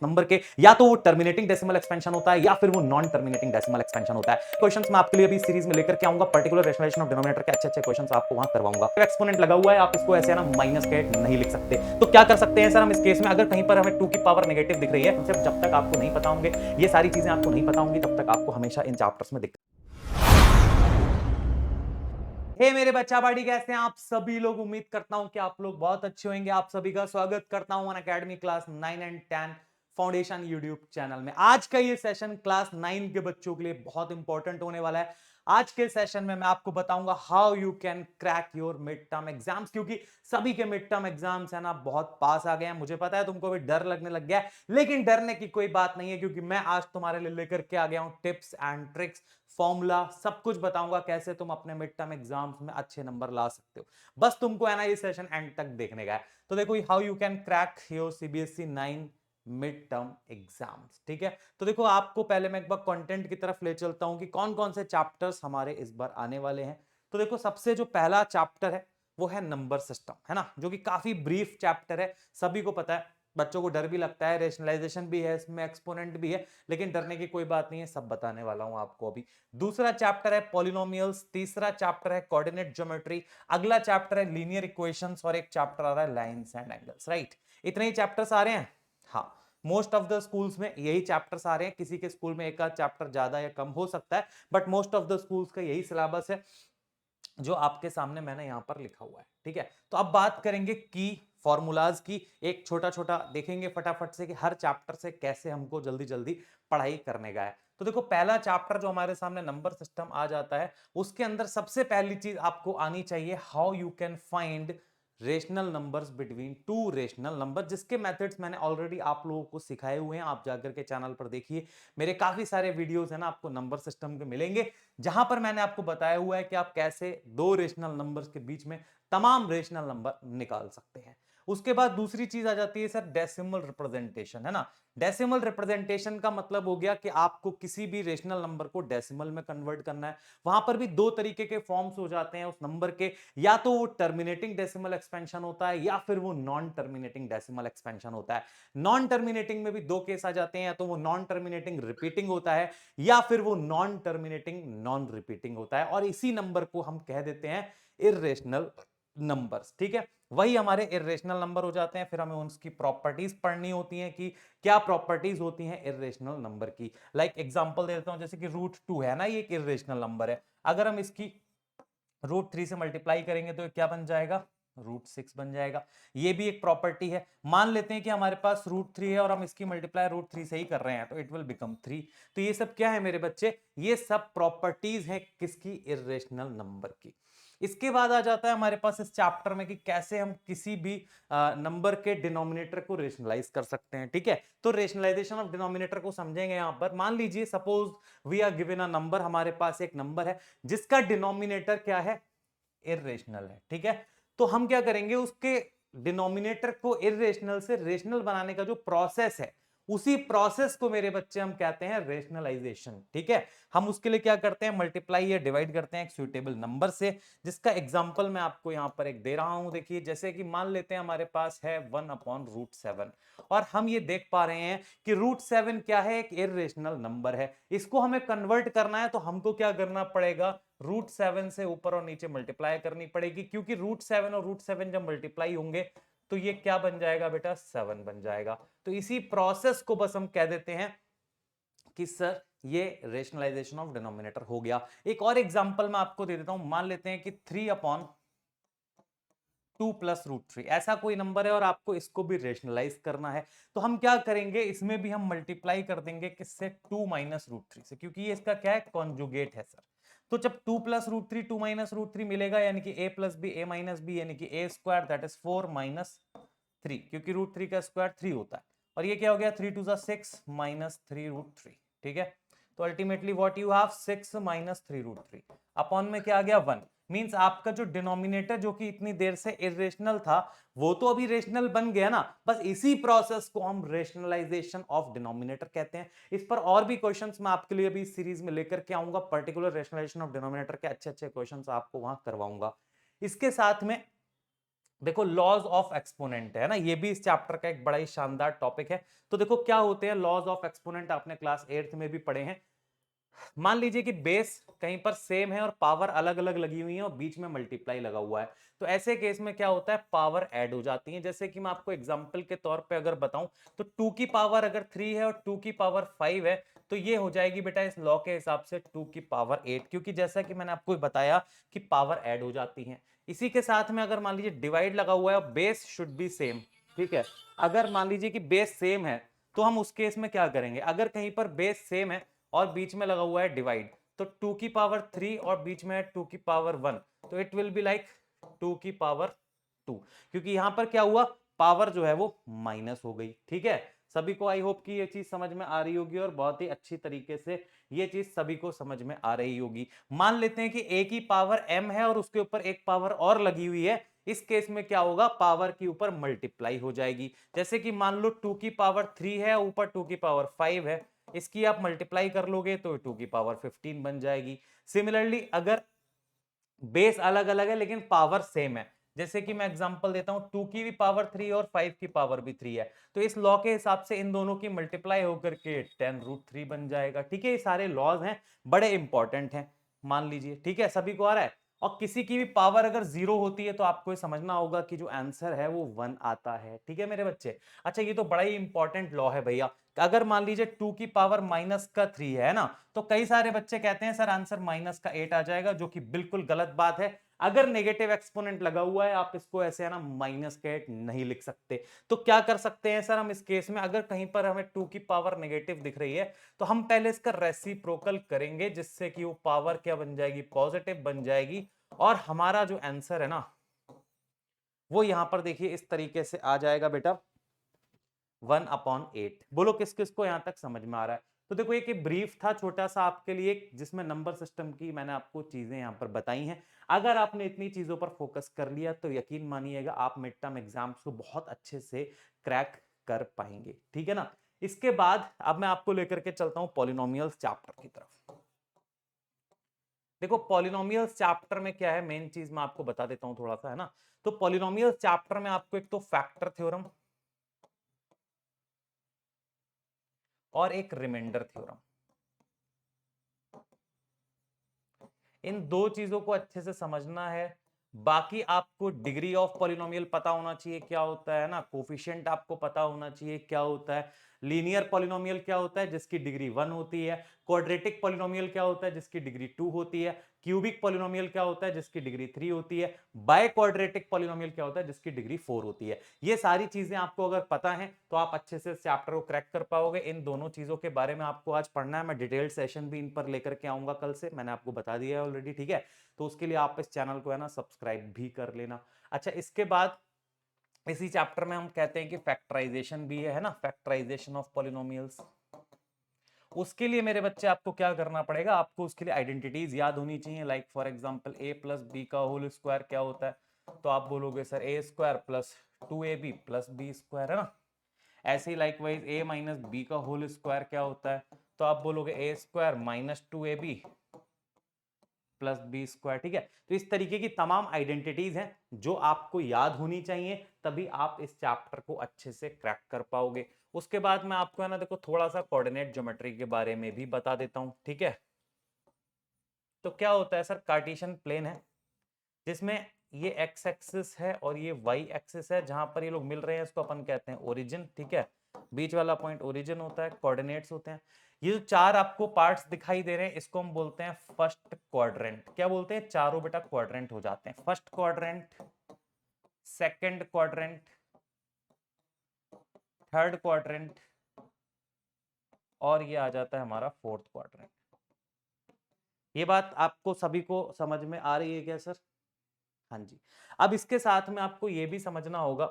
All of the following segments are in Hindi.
नंबर के या तो वो टर्मिनेटिंग डेसिमल एक्सपेंशन होता है या फिर वो नॉन टर्मिनेटिंग डेसिमल एक्सपेंशन होता है। क्वेश्चंस मैं आपके लिए अभी सीरीज में लेकर के आऊंगा, पर्टिकुलर रेशनलाइजेशन ऑफ डिनोमिनेटर के अच्छे अच्छे क्वेश्चंस आपको वहां करवाऊंगा। तो एक्सपोनेंट लगा हुआ है, आप इसको ऐसे ना माइनस के नहीं लिख सकते। तो क्या कर सकते हैं सर हम इस केस में, अगर कहीं पर हमें 2 की पावर नेगेटिव दिख रही है, जब तक आपको नहीं पता होंगे ये सारी चीजें आपको नहीं पता होंगी, तब तक आपको हमेशा इन चैप्टर्स में दिक्कत। हे मेरे बच्चा बाड़ी, कैसे हैं आप सभी लोग। उम्मीद करता हूं कि आप लोग बहुत अच्छे होंगे। आप सभी का स्वागत करता हूं Unacademy class 9 and 10 foundation YouTube channel में। आज का ये सेशन क्लास 9 के बच्चों के लिए बहुत इंपॉर्टेंट होने वाला है। आज के सेशन में मैं आपको बताऊंगा how you can crack your mid term exams, क्योंकि सभी के मिड टर्म एग्जाम्स है ना बहुत पास आ गए हैं। मुझे पता है तुमको भी डर लगने लग गया है, लेकिन डरने की कोई बात नहीं है, क्योंकि मैं आज तुम्हारे लिए लेकर के आ गया हूं टिप्स एंड ट्रिक्स, फॉर्मूला, सब कुछ बताऊंगा कैसे तुम अपने मिड टर्म एग्जाम्स में अच्छे नंबर ला सकते हो। बस तुमको है ना ये सेशन एंड तक देखने का है। तो देखो how you can crack your CBSE 9 mid term exams, ठीक है। तो देखो आपको पहले मैं एक बार कंटेंट की तरफ ले चलता हूं कि कौन कौन से चैप्टर्स हमारे इस बार आने वाले हैं। तो देखो सबसे जो पहला चैप्टर है वो है नंबर सिस्टम, है ना, जो कि काफी ब्रीफ चैप्टर है, सभी को पता है। बच्चों को डर भी लगता है, रेशनलाइजेशन भी है इसमें, एक्सपोनेंट भी है, लेकिन डरने की कोई बात नहीं है, सब बताने वाला हूं आपको अभी। दूसरा चैप्टर है पॉलिनोमियल्स, तीसरा चैप्टर है कोऑर्डिनेट ज्योमेट्री, अगला चैप्टर है लीनियर इक्वेशंस और एक चैप्टर आ रहा है लाइंस एंड एंगल्स, राइट। इतने ही चैप्टर्स आ रहे हैं। हाँ, मोस्ट ऑफ द स्कूल्स में यही चैप्टर्स आ रहे हैं, किसी के स्कूल में एक आध चैप्टर ज्यादा या कम हो सकता है, but most of the schools का यही सिलेबस है जो आपके सामने मैंने यहां पर लिखा हुआ है, ठीक है। तो अब बात करेंगे की फॉर्मूलाज की, एक छोटा छोटा देखेंगे फटाफट से कि हर चैप्टर से कैसे हमको जल्दी जल्दी पढ़ाई करने का है। तो देखो पहला चैप्टर जो हमारे सामने नंबर सिस्टम आ जाता है, उसके अंदर सबसे पहली चीज आपको आनी चाहिए how you can find rational numbers between two rational number, जिसके मेथड्स मैंने ऑलरेडी आप लोगों को सिखाए हुए हैं। आप जाकर के चैनल पर देखिए, मेरे काफी सारे वीडियोस है ना आपको नंबर सिस्टम के मिलेंगे, जहां पर मैंने आपको बताया हुआ है कि आप कैसे दो रेशनल नंबर्स के बीच में तमाम रेशनल नंबर निकाल सकते हैं। उसके बाद दूसरी चीज आ जाती है सर डेसिमल रिप्रेजेंटेशन, है ना। डेसिमल रिप्रेजेंटेशन का मतलब हो गया कि आपको किसी भी रेशनल नंबर को डेसिमल में कन्वर्ट करना है। वहां पर भी दो तरीके के फॉर्म्स हो जाते हैं उस नंबर के, या तो वो टर्मिनेटिंग डेसिमल एक्सपेंशन होता है या फिर वो नॉन टर्मिनेटिंग डेसिमल एक्सपेंशन होता है। नॉन टर्मिनेटिंग में भी दो केस आ जाते हैं, या तो वो नॉन टर्मिनेटिंग रिपीटिंग होता है या फिर वो नॉन टर्मिनेटिंग नॉन रिपीटिंग होता है, और इसी नंबर को हम कह देते हैं इर्रेशनल नंबर्स, ठीक है। वही हमारे इर्रेशनल नंबर हो जाते हैं। फिर हमें उनकी प्रॉपर्टीज पढ़नी होती हैं कि क्या प्रॉपर्टीज होती हैं इर्रेशनल नंबर की। लाइक एग्जांपल दे देता हूं, जैसे कि √2 है ना, ये एक इर्रेशनल नंबर है। अगर हम इसकी √3 से मल्टीप्लाई करेंगे तो ये क्या बन जाएगा, √6 बन जाएगा। ये भी एक प्रॉपर्टी है। मान लेते हैं कि हमारे पास √3 है और हम इसकी मल्टीप्लाई √3 से ही कर रहे हैं, तो इट विल बिकम 3। तो ये सब क्या है मेरे बच्चे, ये सब प्रॉपर्टीज है किसकी, इर्रेशनल नंबर की। इसके बाद आ जाता है हमारे पास इस चैप्टर में कि कैसे हम किसी भी नंबर के डिनोमिनेटर को रेशनलाइज कर सकते हैं, ठीक है। तो रेशनलाइजेशन ऑफ डिनोमिनेटर को समझेंगे यहां पर। मान लीजिए suppose we are given a number, हमारे पास एक नंबर है जिसका डिनोमिनेटर क्या है, इर्रेशनल है, ठीक है। तो हम क्या करेंगे, उसके डिनोमिनेटर को इर्रेशनल से रेशनल बनाने का जो प्रोसेस है, उसी प्रोसेस को मेरे बच्चे हम कहते हैं रेशनलाइजेशन, ठीक है। हम उसके लिए क्या करते हैं, मल्टीप्लाई या डिवाइड करते हैं एक सुइटेबल नंबर से, जिसका एग्जांपल मैं आपको यहां पर एक दे रहा हूं। देखिए जैसे कि मान लेते हैं हमारे पास है 1/√7, और हम ये देख पा रहे हैं कि √7 क्या है, एक इर्रेशनल नंबर है। इसको हमें कन्वर्ट करना है तो हमको क्या करना पड़ेगा, √7 से ऊपर और नीचे मल्टीप्लाई करनी पड़ेगी, क्योंकि √7 और √7 जब मल्टीप्लाई होंगे तो ये क्या बन जाएगा बेटा, 7 बन जाएगा। तो इसी प्रोसेस को बस हम कह देते हैं कि सर ये रेशनलाइजेशन ऑफ डिनोमिनेटर हो गया। एक और एग्जांपल मैं आपको दे देता हूं, मान लेते हैं कि 3/2 + √3 ऐसा कोई नंबर है और आपको इसको भी रेशनलाइज करना है। तो हम क्या करेंगे, इसमें भी हम मल्टीप्लाई कर देंगे किससे, 2 - √3 से, क्योंकि ये इसका क्या है, कॉन्जुगेट है सर। तो जब 2 + √3 2 - √3 मिलेगा, यानी कि a + b a - b यानी कि a² दैट इज 4 - 3, क्योंकि √3 का स्क्वायर 3 होता है। और ये क्या हो गया, 3 × 2 = 6 - 3√3, ठीक है। तो ultimately what you have, 6 - 3√3 upon में क्या आ गया, 1। मींस आपका जो डिनोमिनेटर जो कि इतनी देर से इरेशनल था, वो तो अभी रेशनल बन गया ना। बस इसी प्रोसेस को हम रेशनलाइजेशन ऑफ डिनोमिनेटर कहते हैं। इस पर और भी क्वेश्चंस मैं आपके लिए अभी इस सीरीज में लेकर के आऊंगा, पर्टिकुलर रेशनलाइजेशन ऑफ डिनोमिनेटर के अच्छे अच्छे क्वेश्चंस आपको वहां करवाऊंगा। इसके साथ में देखो लॉज ऑफ एक्सपोनेंट है ना, ये भी इस चैप्टर का एक बड़ा ही शानदार टॉपिक है। तो देखो क्या होते हैं लॉज ऑफ एक्सपोनेंट, आपने क्लास 8th में भी पढ़े हैं। मान लीजिए कि बेस कहीं पर सेम है और पावर अलग अलग लगी हुई है और बीच में मल्टीप्लाई लगा हुआ है, तो ऐसे केस में क्या होता है, पावर ऐड हो जाती है। जैसे कि मैं आपको एग्जांपल के तौर पे अगर बताऊं, तो 2 की पावर अगर 3 है और 2 की पावर 5 है, तो ये हो जाएगी बेटा इस लॉ के हिसाब से 2 की पावर 8, क्योंकि जैसा कि मैंने आपको बताया कि पावर ऐड हो जाती है। इसी के साथ में अगर मान लीजिए डिवाइड लगा हुआ है और बेस शुड बी सेम, ठीक है, अगर मान लीजिए कि बेस सेम है, तो हम उस केस में क्या करेंगे, अगर कहीं पर बेस सेम है और बीच में लगा हुआ है डिवाइड, तो 2 की पावर 3 और बीच में है 2 की पावर 1, तो इट विल बी लाइक 2 की पावर 2, क्योंकि यहां पर क्या हुआ, पावर जो है वो माइनस हो गई। ठीक है, सभी को आई होप कि ये चीज समझ में आ रही होगी और बहुत ही अच्छी तरीके से ये चीज सभी को समझ में आ रही होगी। मान लेते हैं कि a की पावर m है और उसके ऊपर एक पावर और लगी हुई है, इस केस में क्या होगा, पावर के ऊपर मल्टीप्लाई हो जाएगी। जैसे कि मान लो 2 की पावर 3 है, ऊपर 2 की पावर 5 है, इसकी आप मल्टीप्लाई कर लोगे तो 2 की पावर 15 बन जाएगी। सिमिलरली अगर बेस अलग अलग है लेकिन पावर सेम है, जैसे कि मैं एग्जांपल देता हूं, 2 की भी पावर 3 और 5 की पावर भी 3 है, तो इस लॉ के हिसाब से इन दोनों की मल्टीप्लाई होकर के 10√3 बन जाएगा। ठीक है, ये सारे लॉज हैं, बड़े इंपॉर्टेंट हैं, मान लीजिए। ठीक है, सभी को आ रहा है। और किसी की भी पावर अगर जीरो होती है तो आपको ये समझना होगा कि जो आंसर है वो 1 आता है। ठीक है मेरे बच्चे। अच्छा, ये तो बड़ा ही इंपॉर्टेंट लॉ है भैया। अगर मान लीजिए 2 की पावर माइनस का 3 है ना, तो कई सारे बच्चे कहते हैं सर आंसर माइनस का 8 आ जाएगा, जो कि बिल्कुल गलत बात है। अगर नेगेटिव एक्सपोनेंट लगा हुआ है, आप इसको ऐसे है ना माइनस का 8 नहीं लिख सकते। तो क्या कर सकते हैं सर हम इस केस में, अगर कहीं पर हमें 2 की पावर नेगेटिव दिख रही है, तो हम पहले इसका रेसिप्रोकल करेंगे, जिससे कि वो पावर क्या बन जाएगी, पॉजिटिव बन जाएगी, और हमारा जो आंसर है ना वो यहां पर देखिए इस तरीके से आ जाएगा बेटा 1/8। बोलो किस किस को यहां तक समझ में आ रहा है। तो देखो एक ब्रीफ था छोटा सा आपके लिए, जिसमें नंबर सिस्टम की मैंने आपको चीजें यहां पर बताई हैं। अगर आपने इतनी चीजों पर फोकस कर लिया तो यकीन मानिएगा आप मिड टर्म एग्जाम्स को बहुत अच्छे से क्रैक कर पाएंगे। ठीक है ना। इसके बाद अब मैं आपको लेकर के चलता हूं पॉलिनोमियल्स चैप्टर की तरफ। देखो पॉलिनोमियल्स चैप्टर में क्या है, मेन चीज मैं आपको बता देता हूं थोड़ा सा, है ना। तो पॉलिनोमियल्स चैप्टर में आपको एक तो फैक्टर थ्योरम और एक रिमाइंडर थ्योरम, इन दो चीजों को अच्छे से समझना है। बाकी आपको डिग्री ऑफ पॉलिनोमियल पता होना चाहिए क्या होता है ना, कोफिशिएंट आपको पता होना चाहिए क्या होता है, लीनियर पॉलिनोमियल क्या होता है जिसकी डिग्री 1 होती है, क्वाड्रेटिक पॉलिनोमियल क्या होता है जिसकी डिग्री 2 होती है, क्यूबिक पॉलिनोमियल क्या होता है जिसकी डिग्री 3 होती है, बाय क्वाड्रेटिक पॉलिनोमियल क्या होता है जिसकी डिग्री 4 होती है। ये सारी चीजें आपको अगर पता है तो आप अच्छे से चैप्टर को क्रैक कर पाओगे। इन दोनों चीजों के बारे में आपको आज पढ़ना है, मैं डिटेल्ड सेशन भी इन पर लेकर के आऊंगा कल से, मैंने आपको बता दिया है ऑलरेडी। ठीक है, तो उसके लिए आप इस चैनल को है ना सब्सक्राइब भी कर लेना। अच्छा, इसके बाद इसी चैप्टर में हम कहते हैं कि फैक्टराइजेशन भी है ना, फैक्टराइजेशन ऑफ पॉलिनोमियल्स। उसके लिए मेरे बच्चे आपको क्या करना पड़ेगा, आपको उसके लिए आइडेंटिटीज याद होनी चाहिए। Like for example a plus B का होल स्क्वायर क्या होता है, तो आप बोलोगे sir a square plus 2ab plus B square, है ना। ऐसे ही लाइकवाइज a माइनस बी का होल स्क्वायर क्या होता है, तो आप बोलोगे a square minus 2ab plus B square. ठीक है, तो इस तरीके की तमाम आइडेंटिटीज हैं जो आपको याद होनी चाहिए, तभी आप इस चैप्टर को अच्छे से क्रैक कर पाओगे। उसके बाद मैं आपको है ना देखो थोड़ा सा कोऑर्डिनेट ज्योमेट्री के बारे में भी बता देता हूं। ठीक है, तो क्या होता है सर, कार्टेशियन प्लेन है जिसमें ये एक्स एक्सिस है और ये वाई एक्सिस है, जहां पर ये लोग मिल रहे हैं इसको अपन कहते हैं ओरिजिन। ठीक है, बीच वाला पॉइंट ओरिजिन होता है, कोऑर्डिनेट्स होते हैं। ये जो चार आपको पार्ट्स दिखाई दे रहे हैं इसको हम बोलते हैं फर्स्ट क्वाड्रेंट। क्या बोलते हैं, चारों बेटा क्वाड्रेंट हो जाते हैं, first quadrant, second quadrant, third quadrant, और ये आ जाता है हमारा फोर्थ क्वाड्रेंट। ये बात आपको सभी को समझ में आ रही है क्या सर? हाँ जी। अब इसके साथ में आपको यह भी समझना होगा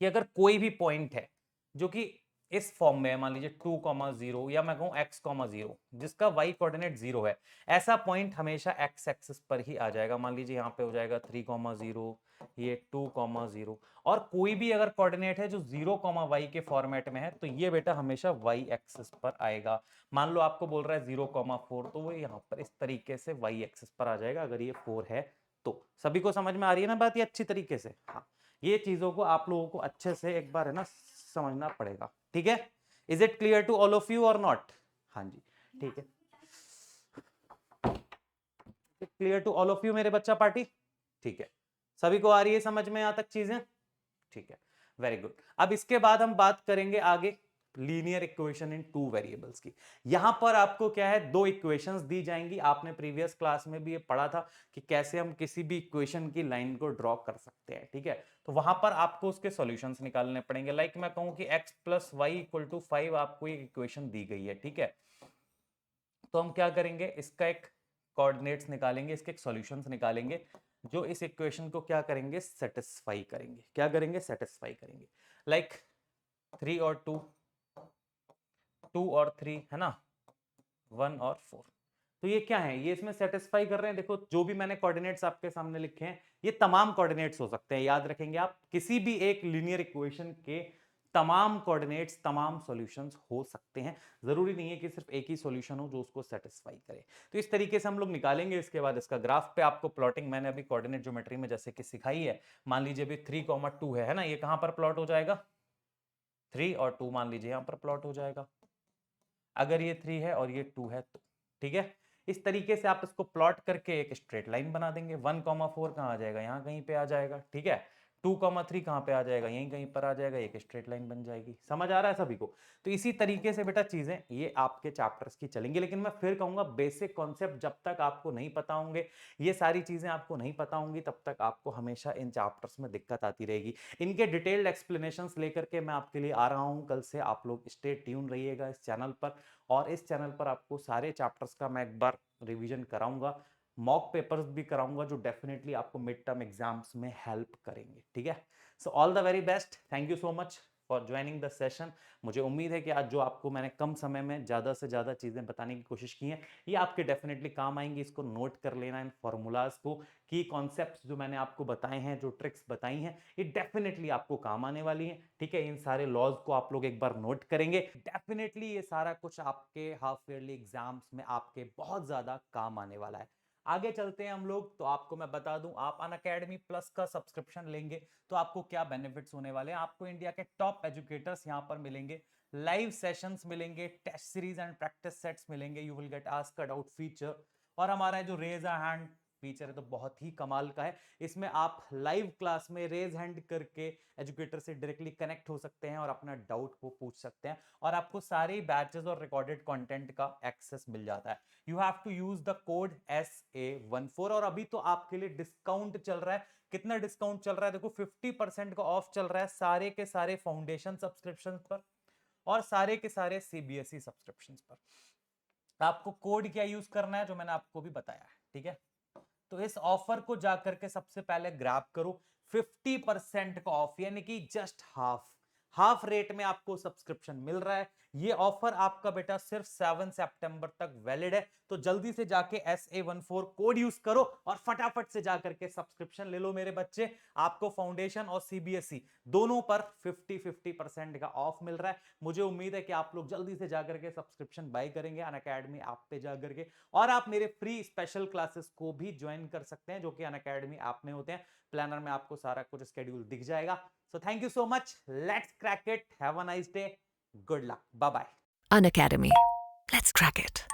कि अगर कोई भी पॉइंट है जो कि इस फॉर्म में है, मान लीजिए 2,0 या मैं कहूं x,0 जिसका y कोऑर्डिनेट 0 है, ऐसा पॉइंट हमेशा x एक्सिस पर ही आ जाएगा। मान लीजिए यहाँ पे हो जाएगा 3,0, ये 2,0, और कोई भी अगर कोऑर्डिनेट है जो 0,y के फॉर्मेट में है तो ये बेटा हमेशा y एक्सिस पर आएगा। मान लो आपको बोल रहा है 0,4, तो वो यहाँ पर इस तरीके से y एक्सिस पर आ जाएगा अगर ये 4 है तो सभी को समझ में आ रही है ना बात ये अच्छी तरीके से? हाँ, ये चीजों को आप लोगों को अच्छे से एक बार है ना समझना पड़ेगा, ठीक है? Is it clear to all of you or not? हाँ जी, ठीक है। Clear to all of you मेरे बच्चा पार्टी? ठीक है, सभी को आ रही है समझ में यहां तक चीजें? ठीक है, वेरी गुड। अब इसके बाद हम बात करेंगे आगे linear equation in two variables की। यहां पर आपको क्या है, दो इक्वेशंस दी जाएंगी। आपने प्रीवियस क्लास में भी ये पढ़ा था कि कैसे हम किसी भी इक्वेशन की लाइन को ड्रॉ कर सकते हैं, ठीक है? तो वहां पर आपको उसके सॉल्यूशंस निकालने पड़ेंगे। लाइक मैं कहूं कि x plus Y equal to 5 आपको एक इक्वेशन दी गई है, ठीक है? तो हम क्या करेंगे, इसका एक कोऑर्डिनेट्स निकालेंगे, इसके एक सॉल्यूशंस निकालेंगे जो इस इक्वेशन को क्या करेंगे, सेटिस्फाई करेंगे। क्या करेंगे, सेटिस्फाई करेंगे। लाइक 3 और 2, 2 और 3 है ना, 1 और 4। तो ये क्या है, ये इसमें सेटिस्फाई कर रहे हैं। देखो जो भी मैंने कोऑर्डिनेट्स आपके सामने लिखे हैं ये तमाम कोऑर्डिनेट्स हो सकते हैं, याद रखेंगे आप। किसी भी एक लीनियर इक्वेशन के तमाम कोऑर्डिनेट्स, तमाम सॉल्यूशंस हो सकते हैं। जरूरी नहीं है कि सिर्फ एक ही सॉल्यूशन हो जो उसको सेटिस्फाई करे। तो इस तरीके से हम लोग निकालेंगे। इसके बाद इसका ग्राफ पे आपको प्लॉटिंग मैंने अभी कोऑर्डिनेट ज्योमेट्री में जैसे कि सिखाई है। मान लीजिए अभी 3,2 है ना, ये कहां पर प्लॉट हो जाएगा, 3 और 2 मान लीजिए यहां पर प्लॉट हो जाएगा। अगर ये 3 है और ये 2 है तो ठीक है। इस तरीके से आप इसको प्लॉट करके एक स्ट्रेट लाइन बना देंगे। 1,4 कहाँ आ जाएगा, यहाँ कहीं पे आ जाएगा, ठीक है? 2,3 कहाँ पे आ जाएगा, यहीं कहीं पर आ जाएगा, एक स्ट्रेट लाइन बन जाएगी। समझ आ रहा है सभी को? तो इसी तरीके से बेटा चीजें ये आपके चैप्टर्स की चलेंगी। लेकिन मैं फिर कहूंगा बेसिक कॉन्सेप्ट जब तक आपको नहीं पता होंगे, ये सारी चीजें आपको नहीं पता होंगी, तब तक आपको हमेशा इन चैप्टर्स में दिक्कत आती रहेगी। इनके डिटेल्ड एक्सप्लेनेशंस लेकर के मैं आपके लिए आ रहा हूँ कल से। आप लोग स्टे ट्यून रहिएगा इस चैनल पर, और इस चैनल पर आपको सारे चैप्टर्स का मैं एक बार रिवीजन कराऊंगा, मॉक पेपर्स भी कराऊंगा जो डेफिनेटली आपको मिड टर्म एग्जाम्स में हेल्प करेंगे, ठीक है? So all the very best, thank you so much for joining the session. मुझे उम्मीद है कि आज जो आपको मैंने कम समय में ज़्यादा से ज़्यादा चीज़ें बताने की कोशिश की हैं ये आपके डेफिनेटली काम आएंगी। इसको नोट कर लेना इन फॉर्मूलाज को, की कॉन्सेप्ट्स जो मैंने आपको बताए हैं, जो ट्रिक्स बताई हैं, ये डेफिनेटली आपको काम आने वाली हैं, ठीक है? इन सारे लॉज को आप लोग एक बार नोट करेंगे, डेफिनेटली ये सारा कुछ आपके हाफ ईयरली एग्जाम्स में आपके बहुत ज़्यादा काम आने वाला है। आगे चलते हैं हम लोग। तो आपको मैं बता दूं, आप अनअकैडमी प्लस का सब्सक्रिप्शन लेंगे तो आपको क्या बेनिफिट्स होने वाले हैं। आपको इंडिया के टॉप एजुकेटर्स यहां पर मिलेंगे, लाइव सेशंस मिलेंगे, test series and practice sets मिलेंगे, you will get ask a doubt feature, और हमारा जो रेज अ हैंड फीचर है तो बहुत ही कमाल का है। इसमें आप लाइव क्लास में रेज हैंड करके एजुकेटर से डायरेक्टली कनेक्ट हो सकते हैं और अपना डाउट को पूछ सकते हैं, और आपको सारे बैचेस और रिकॉर्डेड कंटेंट का एक्सेस मिल जाता है। You have to use the code SA14, और अभी तो आपके लिए डिस्काउंट चल रहा है। कितना डिस्काउंट चल रहा है देखो, 50% का ऑफ चल रहा है सारे के सारे फाउंडेशन सब्सक्रिप्शन पर और सारे के सारे CBSE सब्सक्रिप्शन पर। आपको कोड क्या यूज करना है जो मैंने आपको भी बताया है, ठीक है? तो इस ऑफर को जाकर के सबसे पहले ग्रैब करो। 50% का ऑफ, यानी कि जस्ट हाफ रेट में आपको सब्सक्रिप्शन मिल रहा है। ये ऑफर आपका बेटा सिर्फ 7 सितंबर तक वैलिड है। तो जल्दी से जाके SA14 कोड यूज करो और फटाफट से जाकर के सब्सक्रिप्शन ले लो मेरे बच्चे। आपको फाउंडेशन और CBSE दोनों पर 50% का ऑफ मिल रहा है। मुझे उम्मीद है कि आप लोग जल्दी से जाकर के सब्सक्रिप्शन बाय करेंगे अनअकैडमी ऐप पे जाकर के, और आप मेरे फ्री स्पेशल क्लासेस को भी ज्वाइन कर सकते हैं जो कि अनअकैडमी ऐप में होते हैं। प्लानर में आपको सारा कुछ शेड्यूल दिख जाएगा। So thank you so much, let's crack it, have a nice day, good luck, bye bye. Unacademy. Let's crack it.